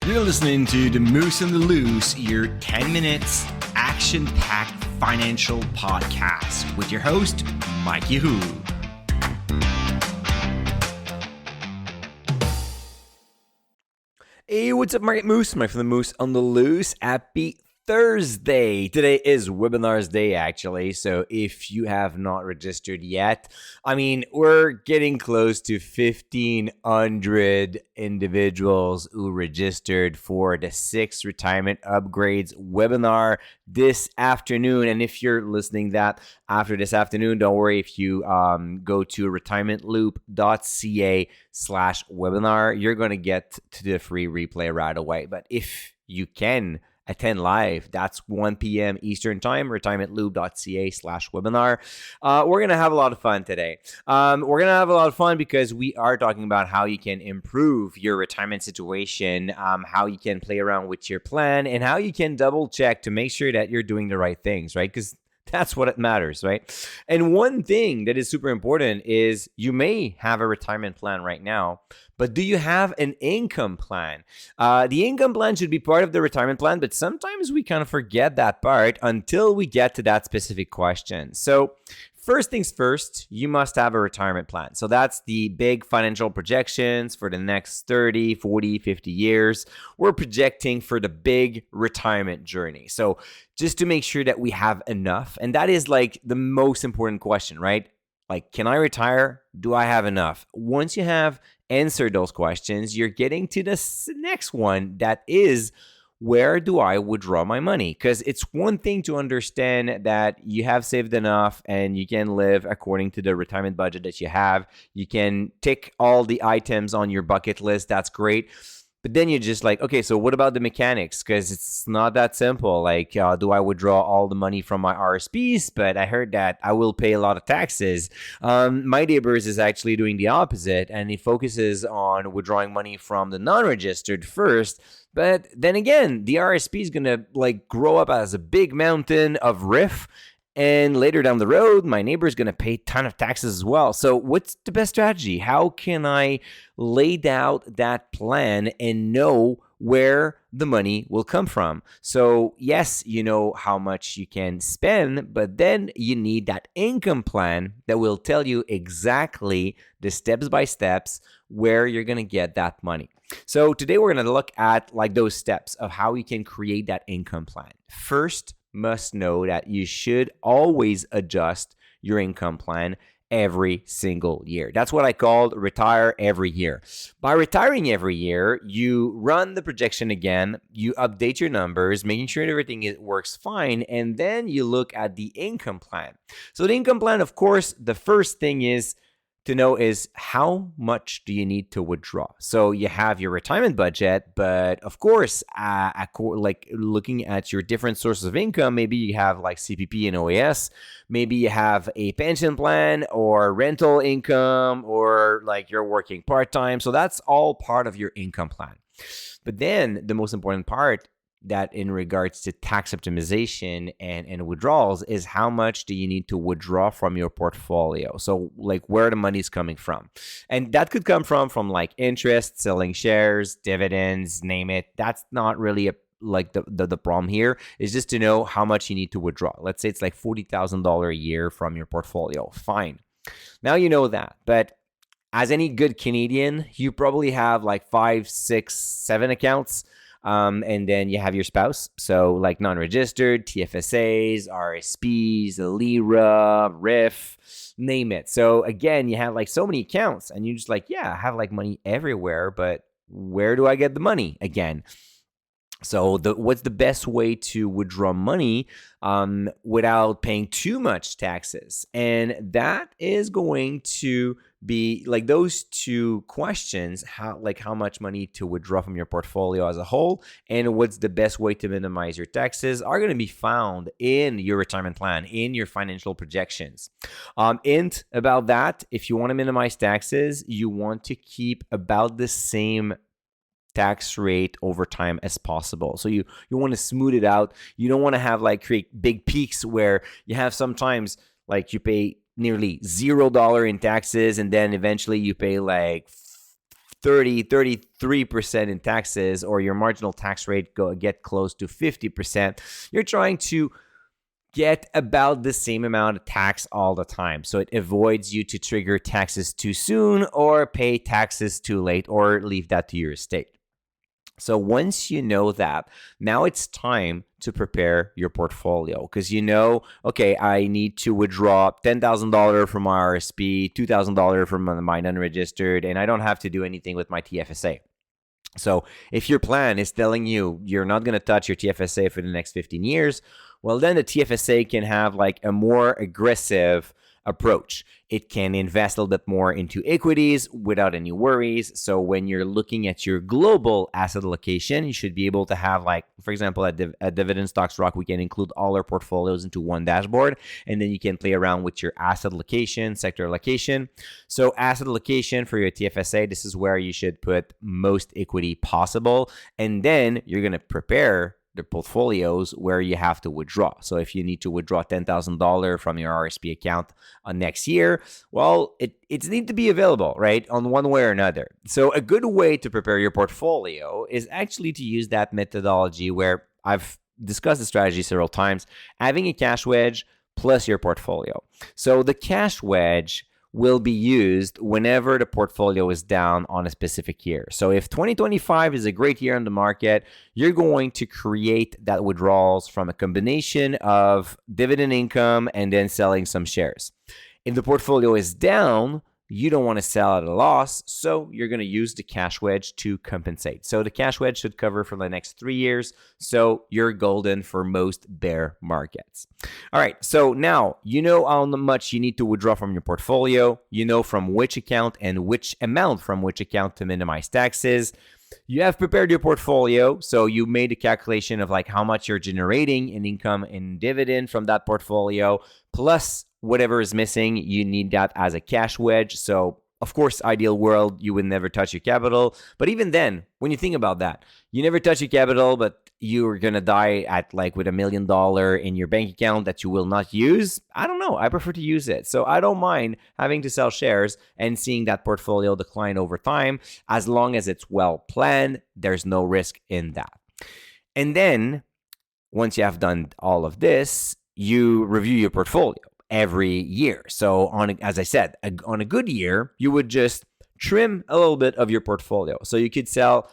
You're listening to The Moose and the Loose, your 10 minutes action-packed financial podcast with your host, Mikey Hu. Hey, what's up, Market Moose? Mike from The Moose on the Loose. Happy Thursday. Today is Webinars Day, actually. So if you have not registered yet, we're getting close to 1,500 individuals who registered for the 6 Retirement Upgrades webinar this afternoon. And if you're listening that after this afternoon, don't worry. If you go to retirementloop.ca/webinar, you're going to get to the free replay right away. But if you can attend live, that's 1 p.m. Eastern Time, retirementloop.ca/webinar. We're going to have a lot of fun today. We're going to have a lot of fun because we are talking about how you can improve your retirement situation, how you can play around with your plan, and how you can double check to make sure that you're doing the right things, right? Because that's what it matters, right? And one thing that is super important is you may have a retirement plan right now, but do you have an income plan? The income plan should be part of the retirement plan, but sometimes we kind of forget that part until we get to that specific question. So first things first, you must have a retirement plan. So that's the big financial projections for the next 30, 40, 50 years. We're projecting for the big retirement journey. So just to make sure that we have enough, and that is like the most important question, right? Like, can I retire? Do I have enough? Once you have answered those questions, you're getting to the next one, that is, where do I withdraw my money? Because it's one thing to understand that you have saved enough and you can live according to the retirement budget that you have. You can tick all the items on your bucket list. That's great. But then you're just like, okay, so what about the mechanics? Because it's not that simple. Like, do I withdraw all the money from my RSPs? But I heard that I will pay a lot of taxes. My neighbors is actually doing the opposite, and he focuses on withdrawing money from the non-registered first. But then again, the RSP is going to grow up as a big mountain of RIF. And later down the road, my neighbor is going to pay a ton of taxes as well. So what's the best strategy? How can I lay out that plan and know where the money will come from? So yes, you know how much you can spend, but then you need that income plan that will tell you exactly the steps by steps where you're going to get that money. So today we're going to look at those steps of how you can create that income plan. First, must know that you should always adjust your income plan every single year. That's what I called retire every year. By retiring every year, you run the projection again, you update your numbers, making sure everything works fine, and then you look at the income plan. So the income plan, of course, the first thing to know is how much do you need to withdraw. So you have your retirement budget, but of course, looking at your different sources of income, maybe you have CPP and OAS, maybe you have a pension plan or rental income, or you're working part-time. So that's all part of your income plan. But then the most important part that in regards to tax optimization and withdrawals is how much do you need to withdraw from your portfolio? So where the money is coming from. And that could come from interest, selling shares, dividends, name it. That's not really the problem here. Is just to know how much you need to withdraw. Let's say it's $40,000 a year from your portfolio. Fine. Now you know that. But as any good Canadian, you probably have 5, 6, 7 accounts. And then you have your spouse. So non-registered, TFSAs, RSPs, LIRA, RIF, name it. So again, you have so many accounts and you're just I have money everywhere, but where do I get the money again? So what's the best way to withdraw money without paying too much taxes? And that is going to be those two questions, how much money to withdraw from your portfolio as a whole, and what's the best way to minimize your taxes, are going to be found in your retirement plan, in your financial projections. And about that, if you want to minimize taxes, you want to keep about the same tax rate over time as possible. So you want to smooth it out. You don't want to have create big peaks where you have sometimes you pay nearly $0 in taxes and then eventually you pay 33% in taxes, or your marginal tax rate get close to 50%, you're trying to get about the same amount of tax all the time. So it avoids you to trigger taxes too soon or pay taxes too late or leave that to your estate. So once you know that, now it's time to prepare your portfolio, because okay, I need to withdraw $10,000 from my RSP, $2,000 from my unregistered, and I don't have to do anything with my TFSA. So if your plan is telling you you're not going to touch your TFSA for the next 15 years, well, then the TFSA can have like a more aggressive approach. It can invest a little bit more into equities without any worries. So when you're looking at your global asset allocation, you should be able to have, like, for example, at Dividend Stocks Rock, we can include all our portfolios into one dashboard, and then you can play around with your asset allocation, sector allocation. So asset allocation for your TFSA, this is where you should put most equity possible. And then you're going to prepare the portfolios where you have to withdraw. So if you need to withdraw $10,000 from your RSP account next year, well, it needs to be available, right, on one way or another. So a good way to prepare your portfolio is actually to use that methodology where I've discussed the strategy several times, having a cash wedge plus your portfolio. So the cash wedge will be used whenever the portfolio is down on a specific year. So if 2025 is a great year in the market, you're going to create that withdrawals from a combination of dividend income and then selling some shares. If the portfolio is down, you don't want to sell at a loss, so you're going to use the cash wedge to compensate. So the cash wedge should cover for the next 3 years, so you're golden for most bear markets. All right, so now you know how much you need to withdraw from your portfolio. You know from which account and which amount from which account to minimize taxes. You have prepared your portfolio, so you made a calculation of like how much you're generating in income and dividend from that portfolio, plus whatever is missing, you need that as a cash wedge. So of course, ideal world, you would never touch your capital. But even then, when you think about that, you never touch your capital, but you're going to die at like with $1 million in your bank account that you will not use. I don't know. I prefer to use it. So I don't mind having to sell shares and seeing that portfolio decline over time. As long as it's well planned, there's no risk in that. And then once you have done all of this, you review your portfolio every year. So as I said, on a good year, you would just trim a little bit of your portfolio. So you could sell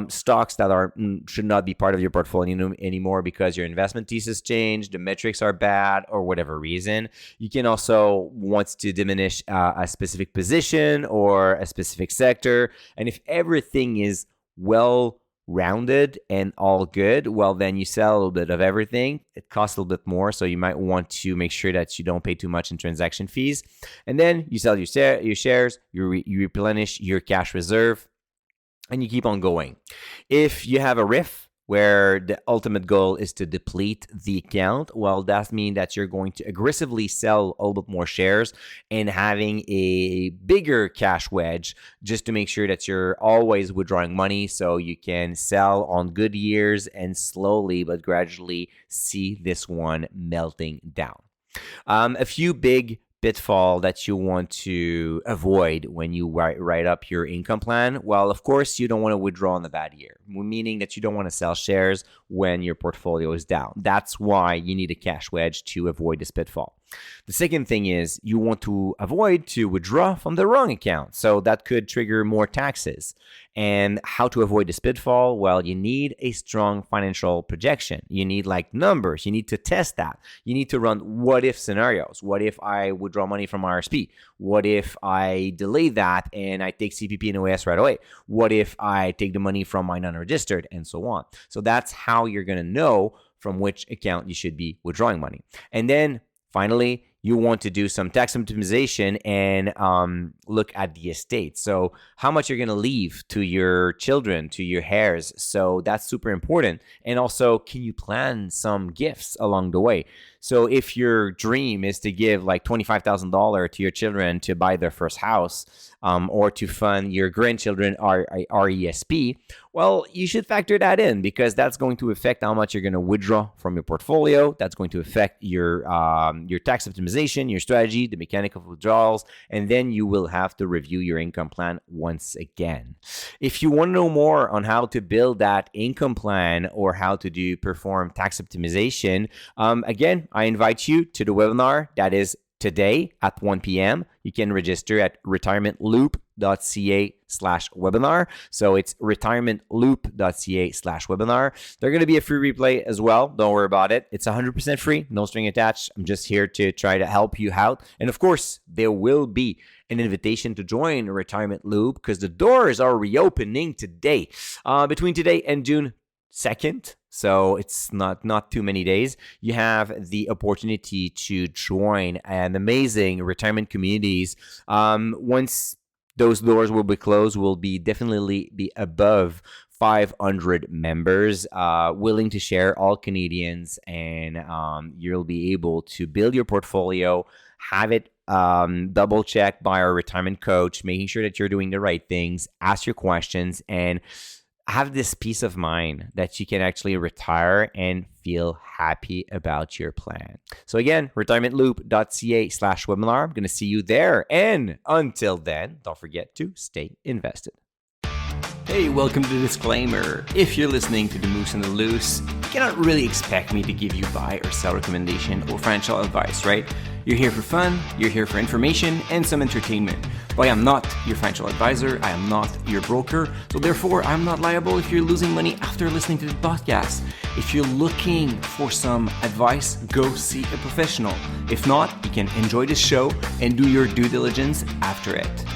stocks that should not be part of your portfolio anymore because your investment thesis changed, the metrics are bad, or whatever reason. You can also want to diminish a specific position or a specific sector. And if everything is well rounded and all good, well, then you sell a little bit of everything. It costs a little bit more, so you might want to make sure that you don't pay too much in transaction fees. And then you sell your shares, you replenish your cash reserve, and you keep on going. If you have a RIF where the ultimate goal is to deplete the account, well, that means that you're going to aggressively sell a little bit more shares and having a bigger cash wedge just to make sure that you're always withdrawing money so you can sell on good years and slowly but gradually see this one melting down. A few big pitfall that you want to avoid when you write up your income plan. Well, of course, you don't want to withdraw in a bad year, meaning that you don't want to sell shares when your portfolio is down. That's why you need a cash wedge to avoid this pitfall. The second thing is you want to avoid to withdraw from the wrong account. So that could trigger more taxes. And how to avoid this pitfall? Well, you need a strong financial projection. You need like numbers. You need to test that. You need to run what if scenarios. What if I withdraw money from RSP? What if I delay that and I take CPP and OAS right away? What if I take the money from my non-registered, and so on? So that's how you're going to know from which account you should be withdrawing money. And then finally, you want to do some tax optimization and look at the estate. So how much you're going to leave to your children, to your heirs. So that's super important. And also, can you plan some gifts along the way? So if your dream is to give like $25,000 to your children to buy their first house, or to fund your grandchildren RESP, well, you should factor that in because that's going to affect how much you're going to withdraw from your portfolio. That's going to affect your tax optimization, your strategy, the mechanic of withdrawals, and then you will have to review your income plan once again. If you want to know more on how to build that income plan or how to perform tax optimization, again, I invite you to the webinar that is today at 1 p.m. You can register at retirementloop.ca/webinar. So it's retirementloop.ca/webinar. There's going to be a free replay as well. Don't worry about it. It's 100% free, no string attached. I'm just here to try to help you out. And of course, there will be an invitation to join Retirement Loop because the doors are reopening today, between today and June 2nd. So it's not too many days. You have the opportunity to join an amazing retirement communities. Once those doors will be closed, will be definitely be above 500 members willing to share, all Canadians, and you'll be able to build your portfolio, have it double checked by our retirement coach, making sure that you're doing the right things, ask your questions, and have this peace of mind that you can actually retire and feel happy about your plan. So again, retirementloop.ca/webinar. I'm going to see you there. And until then, don't forget to stay invested. Hey, welcome to the disclaimer. If you're listening to The Moose and the Loose, you cannot really expect me to give you buy or sell recommendation or financial advice, right? You're here for fun, you're here for information and some entertainment. But I am not your financial advisor, I am not your broker, so therefore I'm not liable if you're losing money after listening to the podcast. If you're looking for some advice, go see a professional. If not, you can enjoy this show and do your due diligence after it.